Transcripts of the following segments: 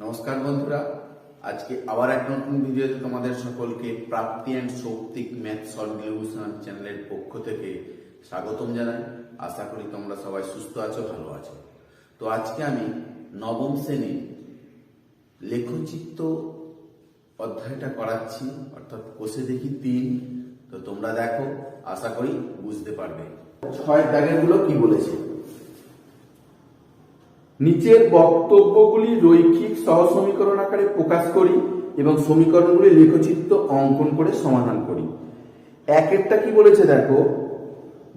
নমস্কার বন্ধুরা, আজকে আবার এক নতুন ভিডিওতে তোমাদের সকলকে প্রাপ্তি অ্যান্ড সৌপ্তিক ম্যাথ সলিউশন চ্যানেলের পক্ষ থেকে স্বাগতম জানাই। আশা করি তোমরা সবাই সুস্থ আছো, ভালো আছো। তো আজকে আমি নবম শ্রেণীর লেখচিত্র অধ্যায়টা করাচ্ছি, অর্থাৎ কোষে দেখি 3। তো তোমরা দেখো, আশা করি বুঝতে পারবে। 6 দাগের গুলো কি বলেছে। নিচের বক্তব্যগুলি রৈখিক সহসমীকরণ আকারে প্রকাশ করি এবং সমীকরণগুলি লেখচিত্র অঙ্কন করে সমাধান করি। একেরটা কি বলেছে দেখো,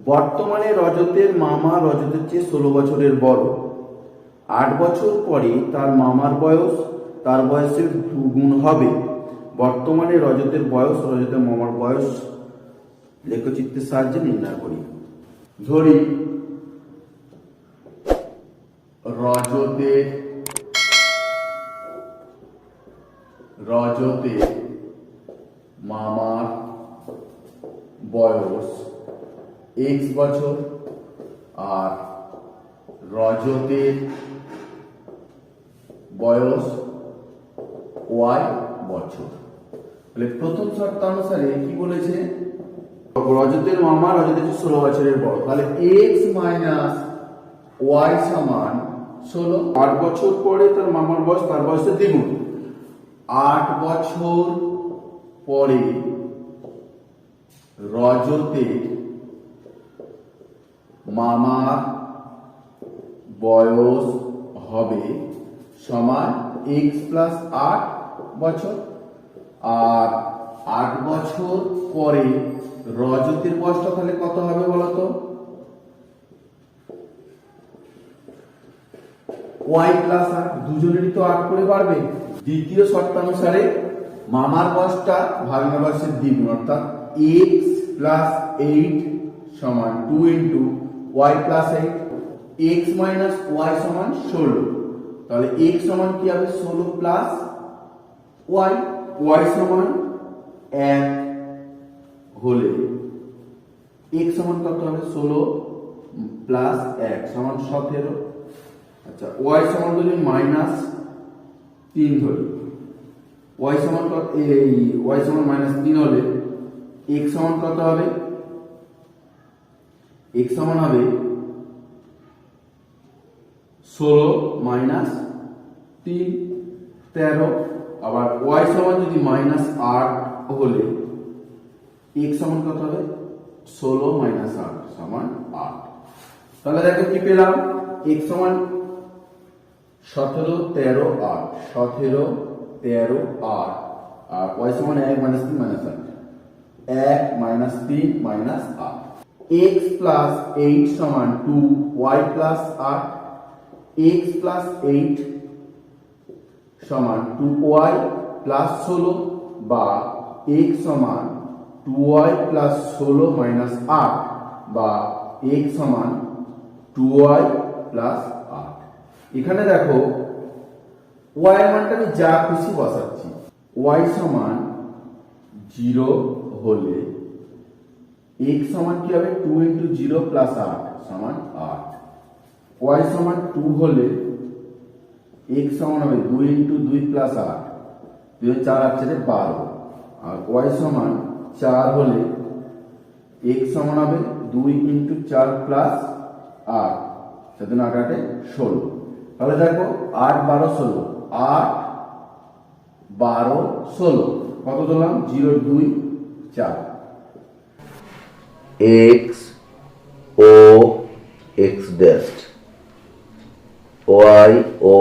বর্তমানে রজতের মামা রজতের চেয়ে 16 বছরের বড়। 8 বছর পরে তার মামার বয়স তার বয়সের 2 গুণ হবে। বর্তমানে রজতের বয়স রজতের মামার বয়স লেখচিত্রের সাহায্যে নির্ণয় করি। ধরি রজতের মামার বয়স x বছর আর রজতের বয়স y বছর। প্রথম শর্তানুসারে কি বলেছে, রজতের মামা রজতের 16 বছরের বড়, তাহলে x মাইনাস y সমান 16। 8 বছর পরে তার মামার বয়স তার বয়সের দ্বিগুণ। 8 বছর পরে রজতের মামার বয়স হবে সমান x প্লাস 8 বছর। আর 8 বছর পরে রজতের বয়সটা তাহলে কত হবে বলতো? y প্লাস 8, দুজনেরই তো 8 করে বাড়বে। দ্বিতীয় শর্তানুসারে মামার বয়সটা ভাগ্নে বয়সের দ্বিগুণ, অর্থাৎ x প্লাস 8 সমান 2 into y plus 8। x minus y সমান 16, তাহলে x সমান কি হবে 16 প্লাস y। y সমান 1 হলে x সমান কত হবে? 16 প্লাস 1 সমান 17। আচ্ছা, y সমান যদি মাইনাস 3 ধরি, y সমান কত? y সমান মাইনাস 3 হলে x সমান কত হবে? x সমান হবে 16 মাইনাস 3 13। আবার y সমান যদি মাইনাস 8 হলে x সমান কত হবে? 16 মাইনাস 8 সমান 8। তাহলে দেখো কি পেলাম, x সমান 17 13 8, 17 13 8, আর y সমান 1 minus 3 minus 8, 1 minus 3 minus 8। x plus 8 সমান 2, y প্লাস 8, x প্লাস 8 সমান 2y প্লাস 16, বা x সমান 2y প্লাস 16 মাইনাস 8, বা x সমান 2y প্লাস 8। এখানে দেখো y এর মানটা আমি যা খুশি বসাচ্ছি। y সমান 0 হলে x সমান কি হবে? 2 ইন্টু 0 প্লাস 8 সমান 8। y সমান 2 হলে x সমান হবে 2 ইন্টু 2 প্লাস 8, 2 4 8 12। আর y সমান 4 হলে x সমান হবে 2 ইন্টু 4 প্লাস 8, 7 8 8 16। তাহলে দেখো 8 12 16, 8 12 16 কত দিলাম? 0 2 4। x o x dashed, y o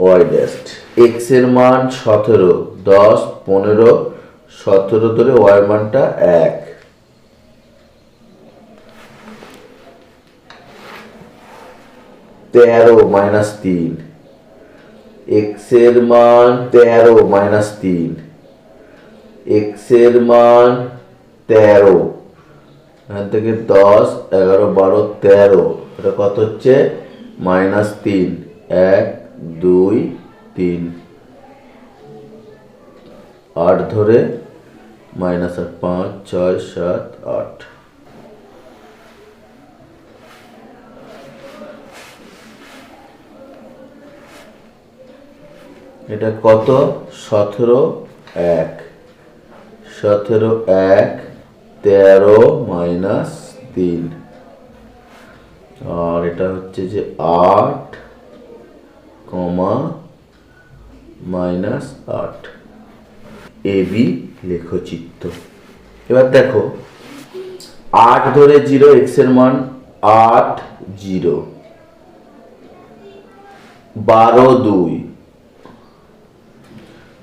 y dashed। x এর মান 17, 10 15 17 ধরে y এর মানটা 1। তেরো মাইনাস 3, x এর মান 13 মাইনাস 3, x এর মান 13, এখান থেকে 10 11 12 13, এটা কত হচ্ছে? মাইনাস 3, 1 2 3, 8 ধরে মাইনাস 8 5 6 7 8। এটা কত? 17 1, 17 1, 13 মাইনাস 3, আর এটা হচ্ছে যে 8 কমা মাইনাস 8। এবি লেখচিত্র। এবার দেখো 8 ধরে 0, x এর মান 8 0, 12 2,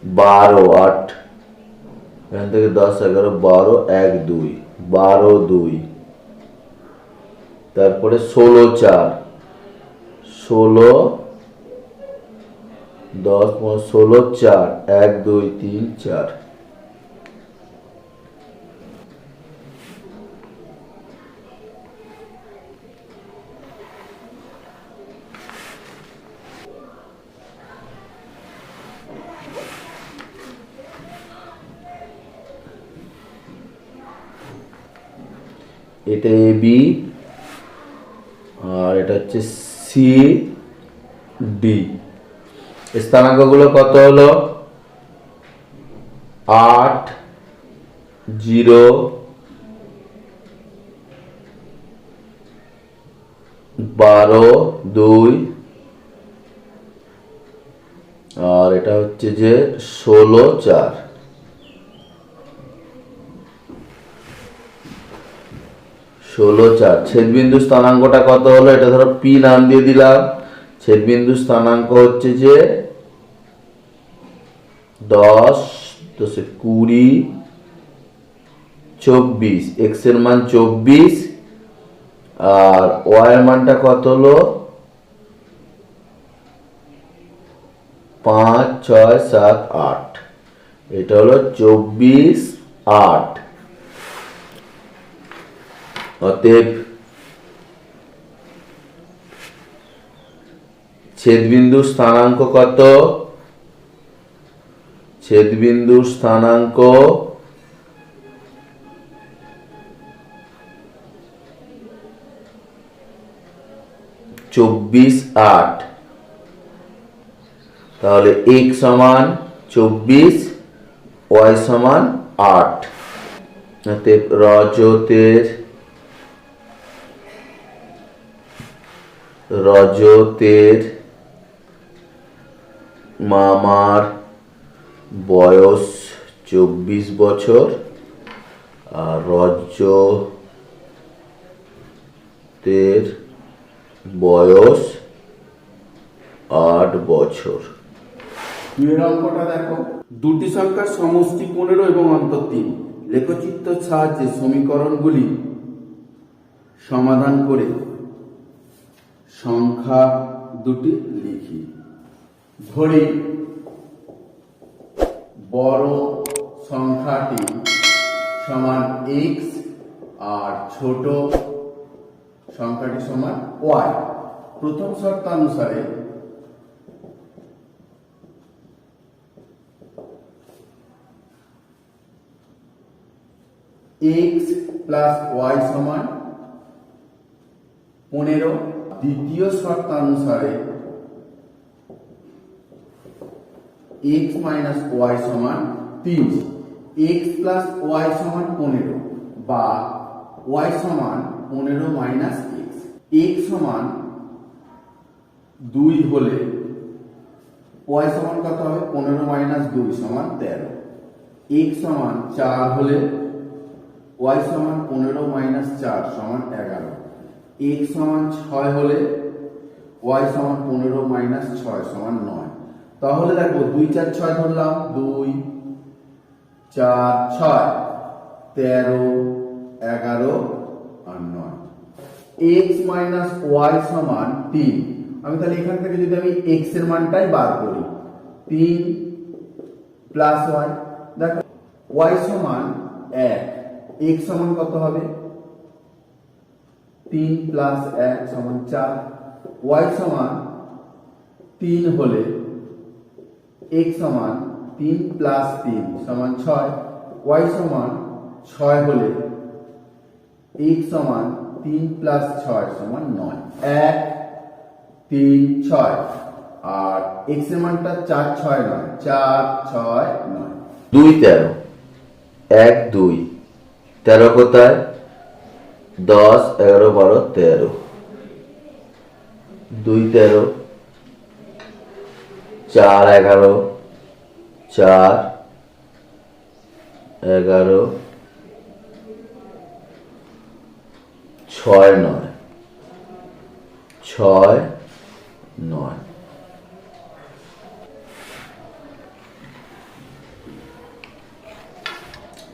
12 8, এখান থেকে 10 11 12 1 2, 12 2, তারপরে 16 4, 16 10 16 4, 1 2 3 4। এটা এবি আর এটা হচ্ছে সি ডি। স্থানাঙ্কগুলো কত হলো? 8 0, 12 2, আর এটা হচ্ছে যে 16 4। ছেদবিন্দু স্থানাঙ্কটা কত হলো? এটা ধরো পি নাম দিয়ে দিলাম। ছেদবিন্দু স্থানাঙ্ক হচ্ছে যে 10 10 20 24, x এর মান 24 আর y এর মানটা কত হলো? 5 6 7 8। এটা হলো 24 8। অতএব ছেদবিন্দু স্থানাঙ্ক কত? ছেদবিন্দু স্থানাঙ্ক 24 8। তাহলে x সমান 24, y সমান 8। অতএব রজতের মামার বয়স 24 বছর আর রজতের বয়স 8 বছর। দুইয়ের অঙ্কটা দেখো, দুটি সংখ্যার সমষ্টি 15 এবং অন্তর 3। লেখচিত্রের সাহায্যে সমীকরণগুলি সমাধান করে সংখ্যা দুটি লিখি। ধরি বড় সংখ্যাটি সমান x আর ছোট সংখ্যাটি সমান y। প্রথম শর্তানুসারে x প্লাস y সমান 15। দ্বিতীয় শর্তানুসারে x মাইনাস y সমান 3। x প্লাস y সমান 15 বা y সমান 15 মাইনাস x। x সমান 2 হলে y সমান কত হবে? 15 মাইনাস 2 সমান 13। x সমান 4 হলে y সমান 15 মাইনাস 4 সমান 11। x সমান 6 হলে y সমান 15 মাইনাস 6 সমান 9। তাহলে দেখো 2 4 6 ধরলাম, 2 4 6, 13 11 আর 9। x মাইনাস y সমান 3। আমি তাহলে এখান থেকে যদি আমি x এর মানটাই বার করি, 3 প্লাস y, দেখো y সমান 1, x সমান কত হবে? 3 প্লাস 1 সমান 4। y সমান 3 হলে x সমান 3 প্লাস 3 সমান 6। y সমান 6 হলে x সমান 3 প্লাস 6 সমান 9। 1 3 6 আর এক্স এর মানটা 4 6 9, 4 6 9, 2 13, 1 2, 13 কোথায়? 10 11 12 13, 2 13, 4 11, 4 11, 6 9, 6 9।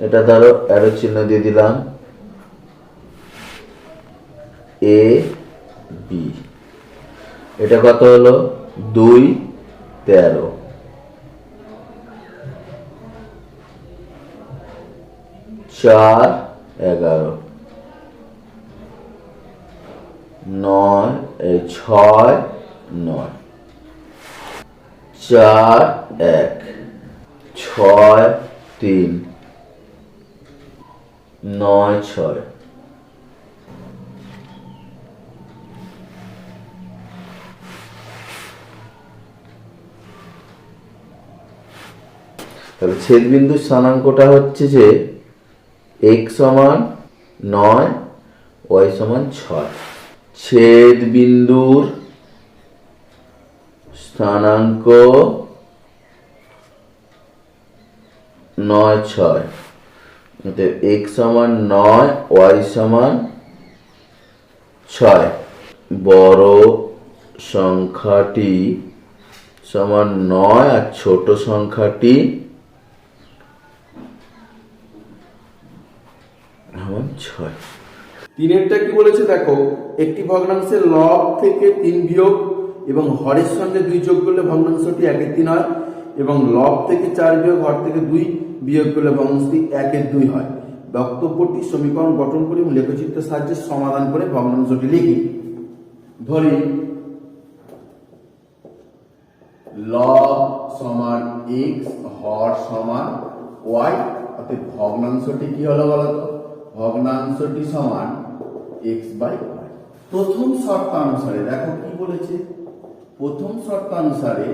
এটা ধরো অ্যারো চিহ্ন দিয়ে দিলাম, এ বি। এটা কত হলো? 2 13, 4 11, 9 6 9, 4 1, 6 3, 9 6। তাহলে ছেদ বিন্দুর স্থানাঙ্কটা হচ্ছে যে x সমান 9, y সমান 6। ছেদ বিন্দুর স্থানাঙ্ক 9 6, x সমান 9, y সমান 6। বড় সংখ্যাটি সমান 9 আর ছোট সংখ্যাটি সমান 6। তিনেরটা কি বলেছে দেখো, একটি ভগ্নাংশের লব থেকে 3 বিয়োগ এবং হরের সঙ্গে 2 যোগ করলে ভগ্নাংশটি 1/3 হয়, এবং লব থেকে 4 বিয়োগ হর থেকে 2 বিয়োগ করলে ভগ্নাংশটি 1/2 হয়। বক্তব্যটি সমীকরণ গঠন করে এবং লেখচিত্রের সাহায্যে সমাধান করে ভগ্নাংশটি লিখি। ধরি লব সমান x, হর সমান y, অর্থাৎ ভগ্নাংশটি কি হলো বলতো? ভগ্নাংশটি সমান x/y। প্রথম শর্তানুসারে দেখো কি বলেছে, প্রথম শর্তানুসারে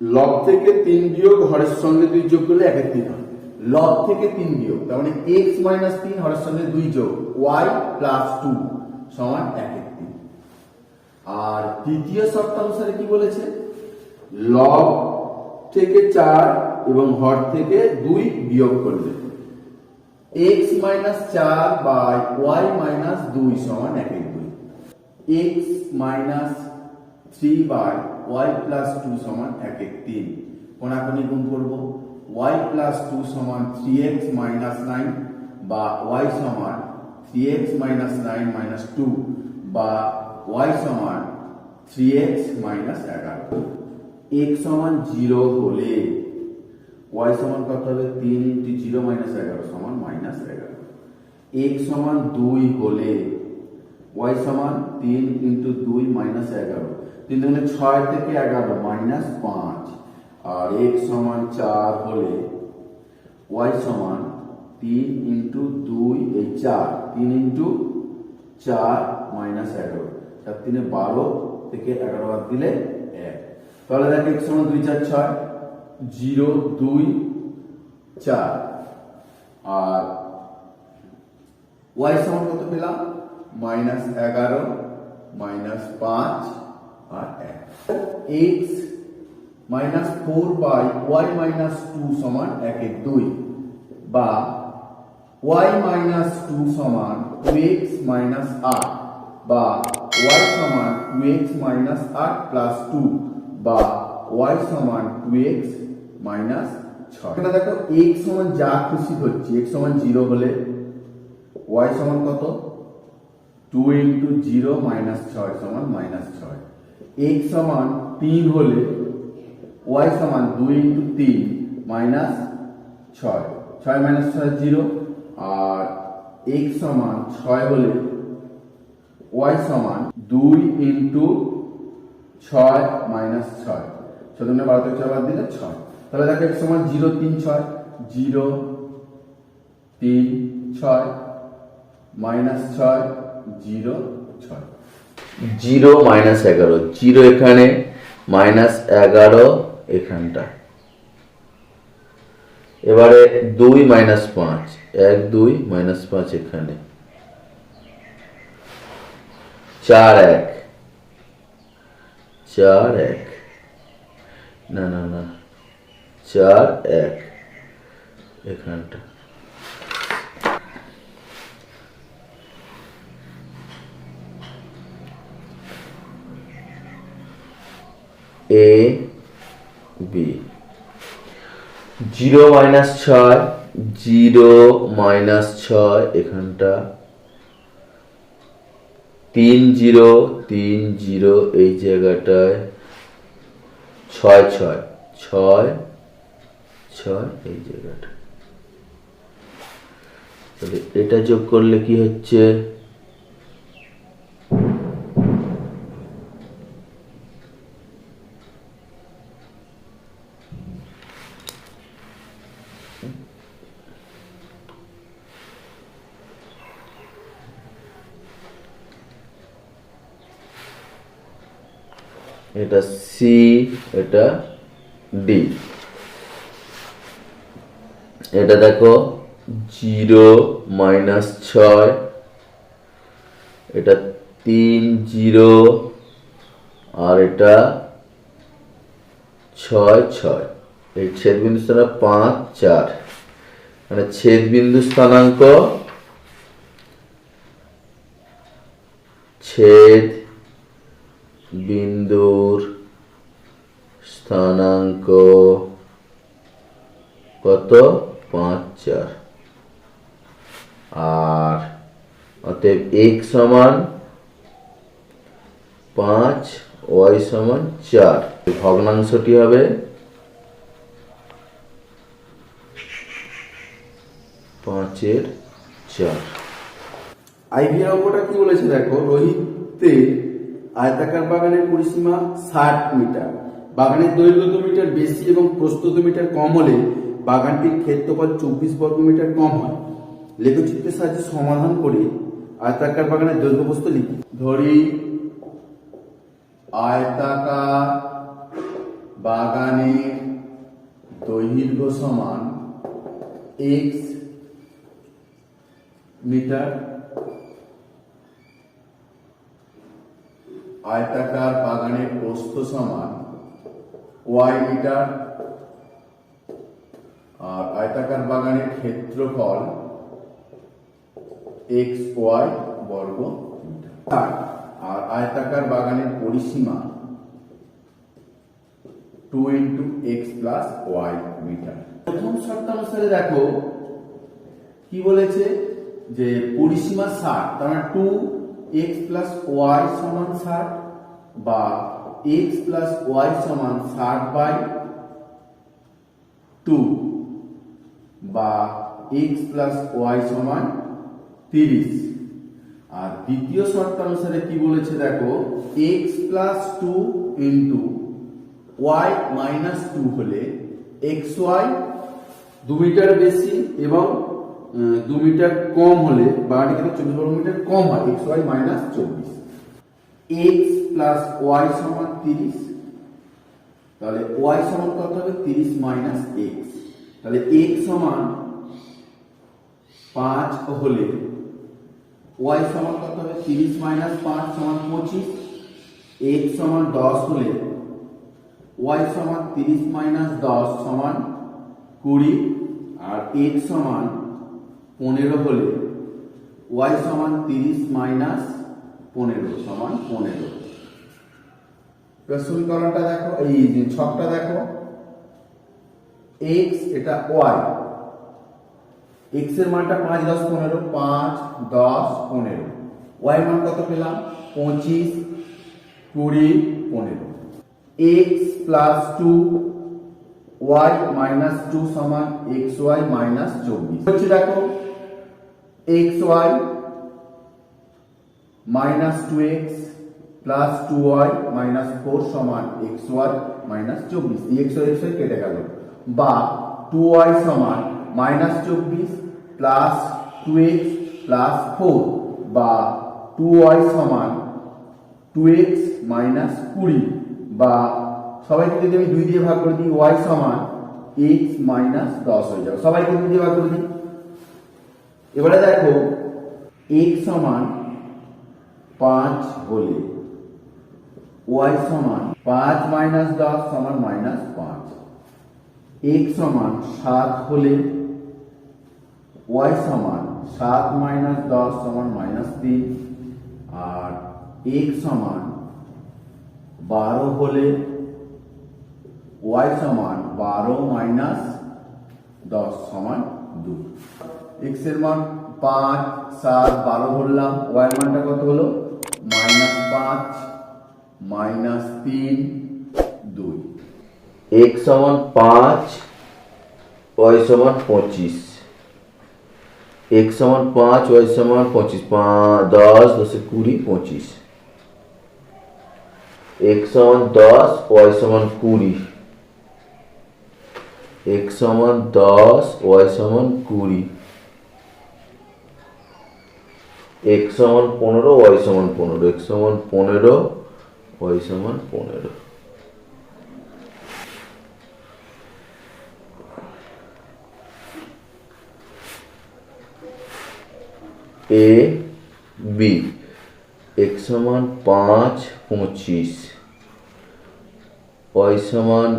লব থেকে 3 বিয়োগ হরের সঙ্গে 2 যোগ করলে 1/3 হয়। লব থেকে 3 বিয়োগ তার মানে x - 3 হরের সঙ্গে 2 যোগ y + 2 সমান 1/3। আর দ্বিতীয় শর্তানুসারে কি বলেছে, লব থেকে 4 এবং হর থেকে 2 বিয়োগ করলে x - 4 বাই y - 2 সমান 1/2। x - 3 বাই y + 2 সমান 1/3। কোনাকুনি গুণ করব, y + 2 সমান 3x - 9 বা y সমান 3x - 9 - 2 বা y সমান 3x - 11। x সমান 0 হলে y সমান কত হবে? 3 × 0 - 11 সমান -11। x সমান 2 হলে y সমান 3 × 2 - 11, 3 দুগুণে 6 থেকে 11 -5। আর x সমান 4 হলে y সমান 3 × 2 এই 4, 3 × 4 -11, 4 3 12 থেকে 11 বাদ দিলে 1। তাহলে দেখো x সমান 2 4 6, 0 2 4। আর y সমান কত পেলাম? -11 -5 আর 1। x -4 বাই y - 2 সমান 1/2 বা y - 2 সমান 2x - 8 বা y সমান 2x - 8 + 2 বা y সমান 2x - 6। এখানে দেখো x সমান যা খুশি হচ্ছে, x সমান 0 হলে y সমান কত? 2 × 0 - 6 সমান -6। x সমান 3 হলে y সমান 2 × 3 -6, 6 - 6 0। আর x সমান 6 হলে y সমান 2 × 6 - 6, 6 × 12 থেকে 6 বাদ দিলে 6। তাহলে দেখো x সমান 0 3 6, 0 3 6 -6 0 6। 0 - 11, 0 এখানে -11 এখানটা। এবারে 2 - 5, 1 2 -5 এখানে, 4 1 4 1 না না না 4 1 এখানটা। A B 0 - 6 0 - 6 এখানটা, 3 0 3 0 এই জায়গাটায়, 6 6 6 6 এই জায়গাটা। তাহলে এটা যোগ করলে কি হচ্ছে, এটা সি, এটা ডি। এটা দেখো 0 - 6, এটা 3 0 আর এটা 6 6। এই ছেদ বিন্দু স্থানাঙ্ক 5 4, মানে ছেদ বিন্দু স্থানাঙ্ক, ছেদ বিন্দুর স্থানাঙ্ক কত, 5 4। আর অতএব x সমান 5, y সমান 4। ভগ্নাংশটি হবে 5/4। আইভির অঙ্কটা কি বলেছে দেখো, রোহিতের আয়তাকার বাগানের পরিসীমা 60 মিটার, বাগানের দৈর্ঘ্য 2 মিটার বেশি এবং প্রস্থ 2 মিটার কম হলে বাগানটির ক্ষেত্রফল 24 বর্গ মিটার কম হয়। লেখচিত্রের সাহায্যে সমাধান করে আয়তাকার বাগানের দৈর্ঘ্য প্রস্থ লিখি। ধরি আয়তাকার বাগানের দৈর্ঘ্য সমান x মিটার, আয়তাকার বাগানের প্রস্থ সমান y মিটার, আর আয়তাকার বাগানের ক্ষেত্রফল xy বর্গ মিটার, আর আয়তাকার বাগানের পরিসীমা 2 × x + y মিটার। প্রথম শর্তানুসারে দেখো কি বলেছে, যে পরিসীমা 60, তার মানে 2x + y সমান 60 বা x + y সমান 60/2 বা x + y সমান 30। আর দ্বিতীয় শর্তানুসারে কি বলেছে দেখো, x + 2 × y - 2 হলে xy 2 মিটার বেশি এবং 2 মিটার কম হলে বাগানটি থেকে 24 বর্গ মিটার কম হয়, xy - 24। x + y সমান 30, তাহলে y সমান কত হবে, 30 - x। তাহলে x সমান 5 হলে y সমান কত হবে, 30 - 5 সমান 25। x সমান 10 হলে y সমান 30 - 10 সমান 20, আর x সমান 15 হলে y সমান 30 - 15 সমান 15। এবার সমীকরণটা দেখো, এই যে ছকটা দেখো, x এটা y, x এর মানটা 5 10 15, 5 10 15, y এর মান কত পেলাম, 25 20 15। x + 2 y - 2 সমান xy - 24 হচ্ছে। দেখো xy - 2x + 2y - 4 সমান xy - 24। x ও x কেটে গেল, বা 2y সমান -24 + 2x + 4 বা 2y সমান 2x - 20 বা সবাইকে যদি আমি 2 দিয়ে ভাগ করে দিই y সমান x মাইনাস 10 হয়ে যাবে। সবাইকে 2 দিয়ে ভাগ করে দিই। এবারে দেখো x সমান 5 হলে y সমান 5 মাইনাস 10 সমান মাইনাস 5, x সমান 7 হলে y সমান 7 মাইনাস 10 সমান মাইনাস 3, আর x সমান 12 হলে y সমান 12 মাইনাস 10 সমান 2। x এর মান 5, 7, 12 ধরলাম, y এর মানটা কত হলো মাইনাস 5 মাইনাস 3 2। x সমান 5, y সমান 25, x সমান 5, y সমান 25, 10 10 20 25, x সমান 10, y সমান 20, x সমান 10, y সমান 20, x সমান 15, y সমান 15, x সমান 15, y সমান 15। এ বি x সমান 5 25, y সমান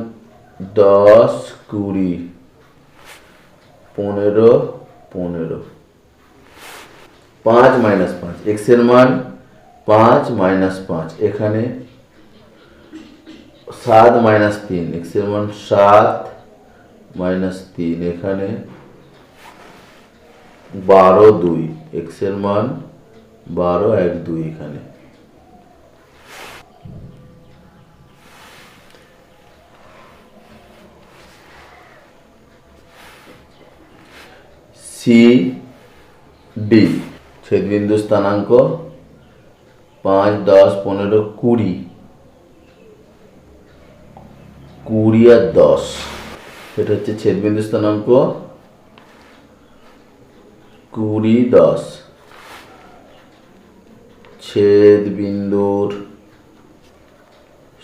10 20 15 15। 5 মাইনাস 5, x এর মান 5 মাইনাস 5, এখানে 7 মাইনাস 3, x এর মান 7 মাইনাস 3, এখানে 12 2, x এর মান 12 1 2, এখানে সি ডি ছেদবিন্দু স্থানাঙ্ক 5 10 15 20 20 আর 10, এটা হচ্ছে ছেদবিন্দু স্থানাঙ্ক 20 10। ছেদবিন্দুর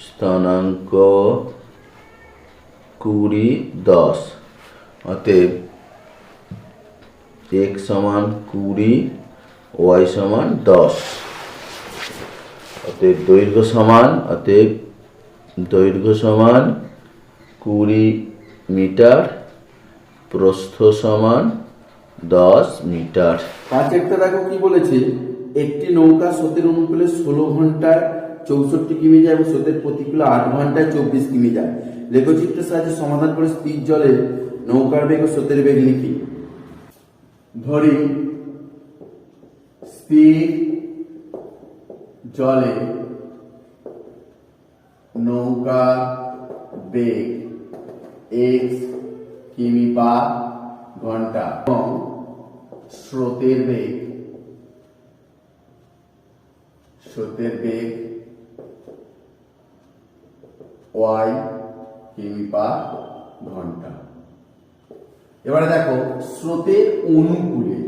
স্থানাঙ্ক 20 10, অতএব x সমান 20, y সমান 10, অতএব দৈর্ঘ্য সমান 20 মিটার, প্রস্থ সমান 10 মিটার। পাঁচেরটা দেখো কি বলেছে, একটি নৌকা স্রোতের অনুকূলে 16 ঘন্টায় 64 কিমি যায় এবং স্রোতের প্রতিকূলে 8 ঘন্টায় 24 কিমি যায়। লেখচিত্রের সাহায্যে সমাধান করে স্থির জলে নৌকার বেগ ও স্রোতের বেগ লিখি। ধরি স্থির জলে নৌকার বেগ x কিমি পার ঘন্টা এবং স্রোতের বেগ y কিমি পার ঘন্টা। এবারে দেখো স্রোতের অনুকূলে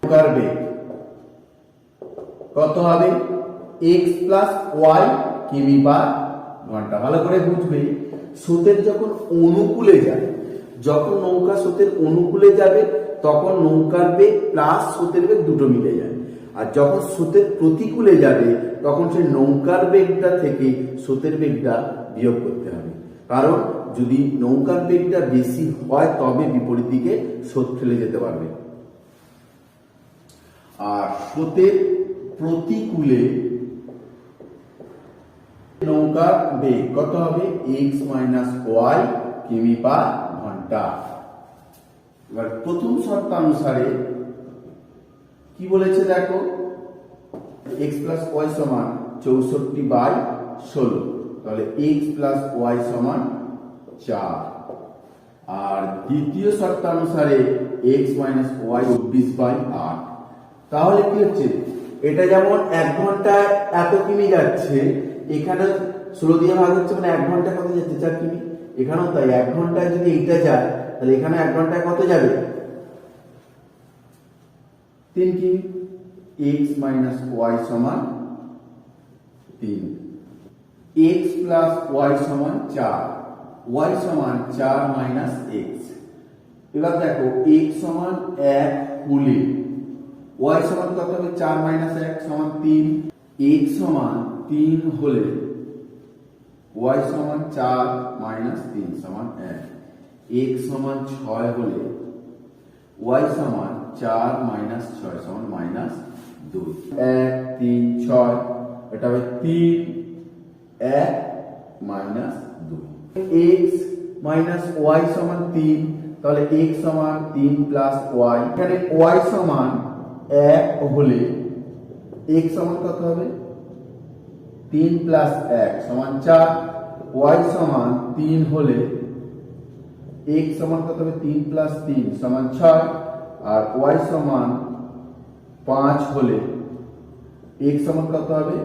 নৌকার বেগ কত হবে x প্লাস y কিমি পার ঘন্টা। ভালো করে বুঝবে, স্রোতের যখন অনুকূলে যায়, যখন নৌকা স্রোতের অনুকূলে যাবে তখন নৌকার বেগ প্লাস স্রোতের বেগ দুটো মিলে যায়, আর যখন স্রোতের প্রতিকূলে যাবে তখন সেই নৌকার বেগটা থেকে স্রোতের বেগটা বিয়োগ করতে হবে। কারণ যদি নৌকার বেগটা বেশি হয় তবে বিপরীত দিকে স্রোত ঠেলে যেতে পারবে। আর স্রোতের প্রতিকূলে নৌকার বেগ কত হবে x মাইনাস y কিমি পার ঘন্টা। এবার প্রথম শর্তানুসারে কি বলেছে দেখো, x প্লাস y সমান 64/16, তাহলে x প্লাস y সমান 4। আর দ্বিতীয় শর্তানুসারে x মাইনাস y 24/8। তাহলে কি হচ্ছে, এটা যেমন 1 ঘন্টায় এত কিমি যাচ্ছে, এখানে 16 দিয়ে ভাগ হচ্ছে মানে 1 ঘন্টায় কত যাচ্ছে 4 কিমি। এখানেও তাই 1 ঘন্টায় যদি এইটা যায় তাহলে এখানে 1 ঘন্টায় কত যাবে 3 কিমি। x মাইনাস ওয়াই সমান 3, x প্লাস ওয়াই সমান 4, y সমান 4 মাইনাস x। এবার দেখো x সমান 1 হলে y সমান কত হবে? 4 মাইনাস 1 সমান 3, x সমান 3 হলে y সমান 4 মাইনাস 3 সমান 1, x সমান 6 হলে y সমান 4 মাইনাস 6 সমান মাইনাস 2। 1 3 6, এটা হবে 3 1 মাইনাস 2। x মাইনাস y সমান 3, তাহলে x সমান 3 প্লাস y। এখানে y সমান 1 হলে x সমান কত হবে? 3 প্লাস 1 সমান 4, y সমান 3 হলে x সমান কত হবে? 3 প্লাস 3 সমান 6, আর y সমান 5 হলে x সমান কত হবে?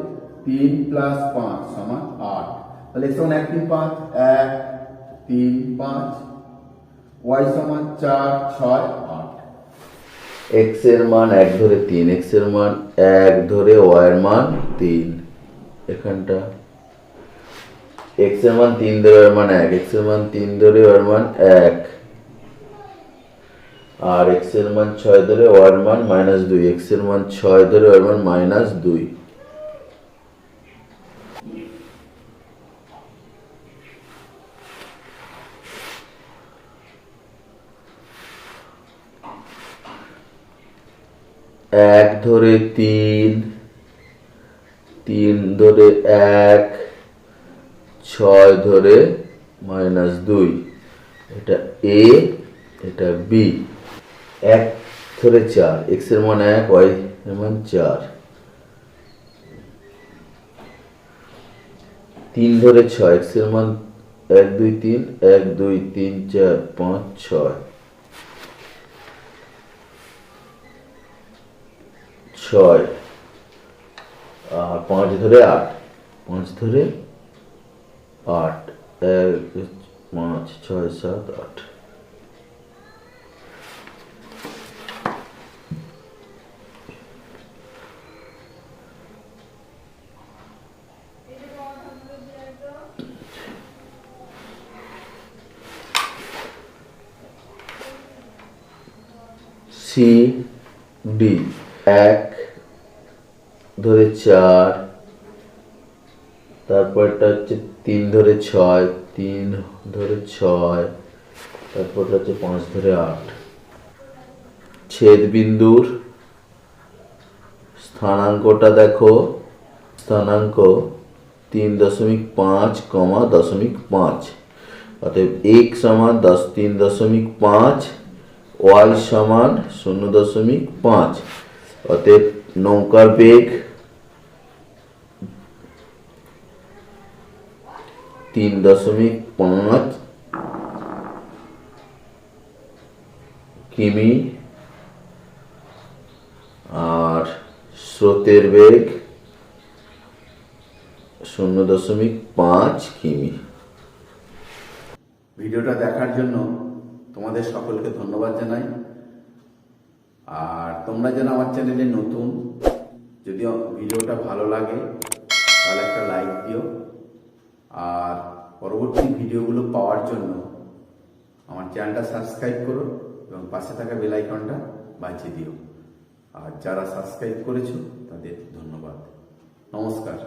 3 প্লাস 5 সমান 8। তাহলে x সমান 1 3 5, 1 3 5, y সমান 4 6 8। x এর মান 1 ধরে 3, x এর মান 1 ধরে y এর মান 3। এখানটা x এর মান 3 ধরে y এর মান 1, x এর মান 3 ধরে y এর মান 1, আর x এর মান 6 ধরে y এর মান -2, x এর মান 6 ধরে y এর মান -2। এক ধরে 3, 3 ধরে 1, 6 ধরে -2, এটা a, এটা b। 1 ধরে 4, x এর মান 1, y এর মান 4। 3 ধরে 6, x এর মান 1 2 3, 1 2 3 4 5 6, 6, আর 5 ধরে 8, 5 ধরে 8, 1 5 6 7 8। সি ডি 1 ধরে 4, তারপরটা হচ্ছে 3 ধরে 6, 3 ধরে 6, তারপরটা হচ্ছে 5 ধরে 8। ছেদ বিন্দুর স্থানাঙ্কটা দেখো, স্থানাঙ্ক 3.5, 0.5, অতএব x সমান 3.5, y সমান 0.5, অতএব নৌকার বেগ 3.5 কিমি, আর স্রোতের বেগ 0.5 কিমি। ভিডিওটা দেখার জন্য তোমাদের সকলকে ধন্যবাদ জানাই। আর তোমরা যেন আমার চ্যানেলে নতুন, যদি ভিডিওটা ভালো লাগে তাহলে একটা লাইক দিও, আর পরবর্তী ভিডিওগুলো পাওয়ার জন্য আমার চ্যানেলটা সাবস্ক্রাইব করো এবং পাশে থাকা বেল আইকনটা বাজিয়ে দিও। আর যারা সাবস্ক্রাইব করেছো তাদের ধন্যবাদ। নমস্কার।